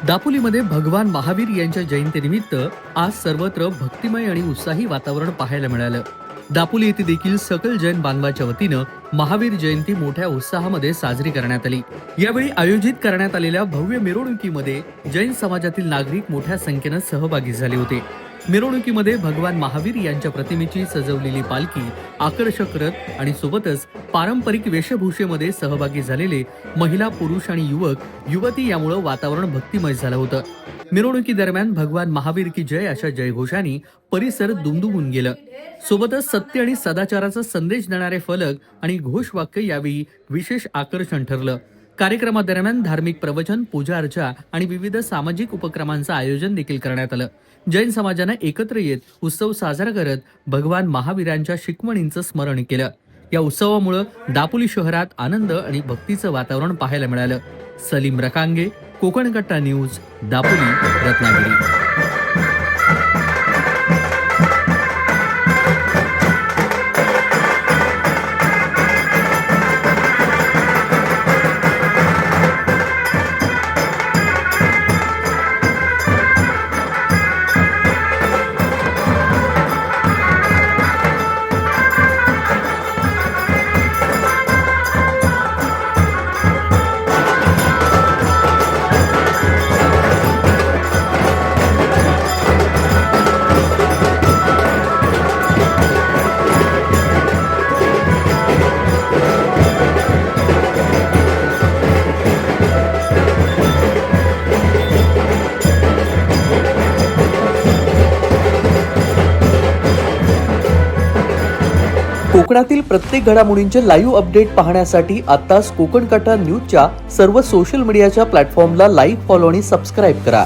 दापोलीमध्ये भगवान महावीर यांच्या जयंतीनिमित्त आज सर्वत्र भक्तिमय आणि उत्साही वातावरण पाहायला मिळालं. दापोली येथे देखील सकल जैन बांधवाच्या वतीनं महावीर जयंती मोठ्या उत्साहामध्ये साजरी करण्यात आली. यावेळी आयोजित करण्यात आलेल्या भव्य मिरवणुकीमध्ये जैन समाजातील नागरिक मोठ्या संख्येनं सहभागी झाले होते. मिरवणुकीमध्ये भगवान महावीर यांच्या प्रतिमेची सजवलेली पालखी, आकर्षक रथ आणि सोबतच पारंपरिक वेशभूषेमध्ये सहभागी झालेले महिला, पुरुष आणि युवती यामुळे वातावरण भक्तिमय झालं होतं. मिरवणुकी दरम्यान भगवान महावीर की जय अशा जयघोषांनी परिसर दुमदुमून गेलं. सोबतच सत्य आणि सदाचाराचा संदेश देणारे फलक आणि घोषवाक्य यावेळी विशेष आकर्षण ठरलं. कार्यक्रमादरम्यान धार्मिक प्रवचन, पूजा अर्चा आणि विविध सामाजिक उपक्रमांचं आयोजन देखील करण्यात आलं. जैन समाजानं एकत्र येत उत्सव साजरा करत भगवान महावीरांच्या शिकवणींचं स्मरण केलं. या उत्सवामुळे दापोली शहरात आनंद आणि भक्तीचं वातावरण पाहायला मिळालं. सलीम रकांगे, कोकण कट्टा न्यूज, दापोली, रत्नागिरी. कोकणातील प्रत्येक घडामोडींचे लाईव्ह अपडेट पाहण्यासाठी आताच कोकण कट्टा न्यूजच्या सर्व सोशल मीडियाच्या प्लॅटफॉर्मला लाईक, फॉलो आणि सबस्क्राईब करा.